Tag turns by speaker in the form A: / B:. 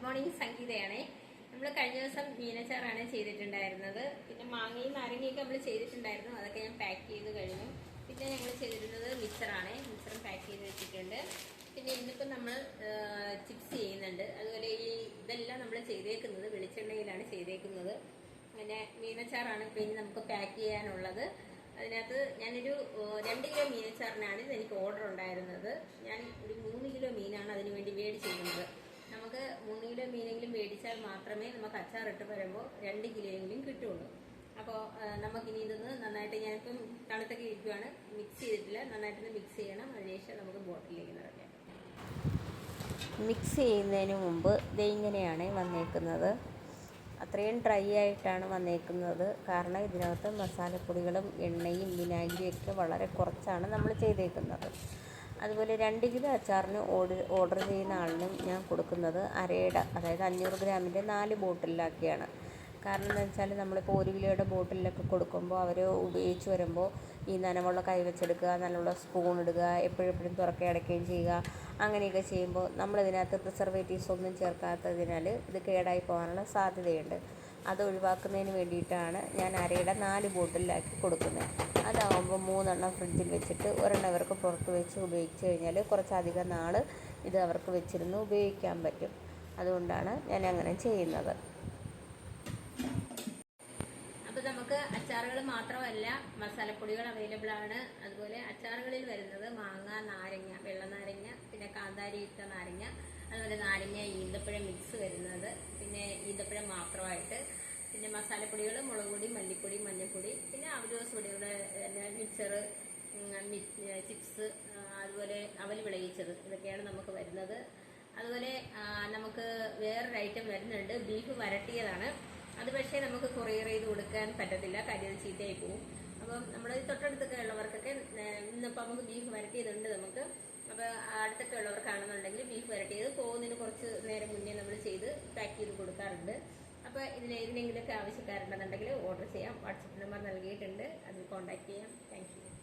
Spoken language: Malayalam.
A: മോർണിംഗ് സംഗീതയാണേ. നമ്മൾ കഴിഞ്ഞ ദിവസം മീനച്ചാറാണ് ചെയ്തിട്ടുണ്ടായിരുന്നത്. പിന്നെ മാങ്ങയും നാരങ്ങയൊക്കെ നമ്മൾ ചെയ്തിട്ടുണ്ടായിരുന്നു, അതൊക്കെ ഞാൻ പാക്ക് ചെയ്ത് കഴിഞ്ഞു. പിന്നെ ഞങ്ങൾ ചെയ്തിരുന്നത് മിക്സറാണ്. മിക്സറും പാക്ക് ചെയ്ത് വെച്ചിട്ടുണ്ട്. പിന്നെ ഇന്നിപ്പം നമ്മൾ ചിപ്സ് ചെയ്യുന്നുണ്ട്. അതുപോലെ ഇതെല്ലാം നമ്മൾ ചെയ്തേക്കുന്നത് വെളിച്ചെണ്ണയിലാണ് ചെയ്തേക്കുന്നത്. പിന്നെ മീനച്ചാറാണ് ഇപ്പം ഇനി നമുക്ക് പാക്ക് ചെയ്യാനുള്ളത്. അതിനകത്ത് ഞാനൊരു 2 കിലോ മീനച്ചാറിനാണ് എനിക്ക് ഓർഡർ ഉണ്ടായിരുന്നത്. ഞാൻ ഒരു 3 കിലോ മീനാണ് അതിന് വേണ്ടി മേടിച്ചിരുന്നത്. നമുക്ക് 3 കിലോ മീനെങ്കിലും മേടിച്ചാൽ മാത്രമേ നമുക്ക് അച്ചാറിട്ട് വരുമ്പോൾ 2 കിലോയെങ്കിലും കിട്ടുള്ളൂ. അപ്പോൾ നമുക്കിനി ഇതൊന്ന് നന്നായിട്ട്, ഞാനിപ്പം തണുത്തൊക്കെ ഇരിക്കുവാണ്, മിക്സ് ചെയ്തിട്ടില്ല, നന്നായിട്ടൊന്ന് മിക്സ് ചെയ്യണം. അതിനുശേഷം നമുക്ക് ബോട്ടിലേക്ക് നിറയ്ക്കാം.
B: മിക്സ് ചെയ്യുന്നതിന് മുമ്പ് ഇങ്ങനെയാണ് വന്നേക്കുന്നത്. അത്രയും ഡ്രൈ ആയിട്ടാണ് വന്നേക്കുന്നത്. കാരണം ഇതിനകത്ത് മസാലപ്പൊടികളും എണ്ണയും വിനാഗിരിയൊക്കെ വളരെ കുറച്ചാണ് നമ്മൾ ചെയ്തേക്കുന്നത്. അതുപോലെ 2 കിലോ അച്ചാറിന് ഓർഡർ ചെയ്യുന്ന ആളിനും ഞാൻ കൊടുക്കുന്നത് അരയുടെ, അതായത് 500 ഗ്രാമിൻ്റെ 4 ബോട്ടിലാക്കിയാണ്. കാരണം എന്താ വെച്ചാൽ നമ്മളിപ്പോൾ 1 കിലോയുടെ ബോട്ടിലൊക്കെ കൊടുക്കുമ്പോൾ അവർ ഉപയോഗിച്ച് വരുമ്പോൾ ഈ നനവുള്ള കൈ വെച്ചെടുക്കുക, നനവുള്ള സ്പൂൺ ഇടുക, എപ്പോഴെപ്പോഴും തുറക്കുകയും അടയ്ക്കുകയും ചെയ്യുക, അങ്ങനെയൊക്കെ ചെയ്യുമ്പോൾ നമ്മളിതിനകത്ത് പ്രിസർവേറ്റീവ്സ് ഒന്നും ചേർക്കാത്തതിനാൽ ഇത് കേടായി പോകാനുള്ള സാധ്യതയുണ്ട്. അത് ഒഴിവാക്കുന്നതിന് വേണ്ടിയിട്ടാണ് ഞാൻ അരയുടെ 4 ബോട്ടിലാക്കി കൊടുക്കുന്നത്. അതാകുമ്പോൾ 3 എണ്ണം ഫ്രിഡ്ജിൽ വെച്ചിട്ട് 1 എണ്ണം ഇവർക്ക് പുറത്ത് വെച്ച് ഉപയോഗിച്ച് കഴിഞ്ഞാൽ കുറച്ചധികം നാൾ ഇത് അവർക്ക് വെച്ചിരുന്ന് ഉപയോഗിക്കാൻ പറ്റും. അതുകൊണ്ടാണ് ഞാൻ അങ്ങനെ ചെയ്യുന്നത്.
A: അപ്പോൾ നമുക്ക് അച്ചാറുകൾ മാത്രമല്ല മസാലപ്പൊടികൾ അവൈലബിൾ ആണ്. അതുപോലെ അച്ചാറുകളിൽ വരുന്നത് മാങ്ങ, നാരങ്ങ, വെള്ള നാരങ്ങ, പിന്നെ കാന്താരി ഇട്ട നാരങ്ങ, അതുപോലെ നാരങ്ങ ഈന്തപ്പഴം മിക്സ് വരുന്നത്, പിന്നെ ഈന്തപ്പഴം മാത്രമായിട്ട്, പിന്നെ മസാലപ്പൊടികൾ മുളക് പൊടി, മല്ലിപ്പൊടി, മഞ്ഞൾപ്പൊടി, പിന്നെ അവലോസ് പൊടികൾ, മിക്സർ, ചിപ്സ്, അതുപോലെ അവൽ വിളയിച്ചത്, ഇതൊക്കെയാണ് നമുക്ക് വരുന്നത്. അതുപോലെ നമുക്ക് വേറൊരു ഐറ്റം വരുന്നുണ്ട്, ബീഫ് വരട്ടിയതാണ്. അത് പക്ഷേ നമുക്ക് കൊറിയർ ചെയ്ത് കൊടുക്കാൻ പറ്റത്തില്ല, കാര്യം അത് ചീത്തയായി പോകും. അപ്പം നമ്മൾ തൊട്ടടുത്തൊക്കെ ഉള്ളവർക്കൊക്കെ ഇന്നിപ്പോൾ നമുക്ക് ബീഫ് വരട്ടിയതുണ്ട് നമുക്ക്. അപ്പോൾ അടുത്തൊക്കെ ഉള്ളവർക്കാണെന്നുണ്ടെങ്കിൽ ബീഫ് വരട്ടിയത് പോകുന്നതിന് കുറച്ച് നേരം മുന്നേ നമ്മൾ ചെയ്ത് പാക്ക് ചെയ്ത് കൊടുക്കാറുണ്ട്. അപ്പോൾ ഇതിനെങ്കിലൊക്കെ ആവശ്യക്കാരുണ്ടെന്നുണ്ടെങ്കിൽ ഓർഡർ ചെയ്യാം. വാട്സപ്പ് നമ്പർ നൽകിയിട്ടുണ്ട്, അതിൽ കോൺടാക്ട് ചെയ്യാം. Thank you.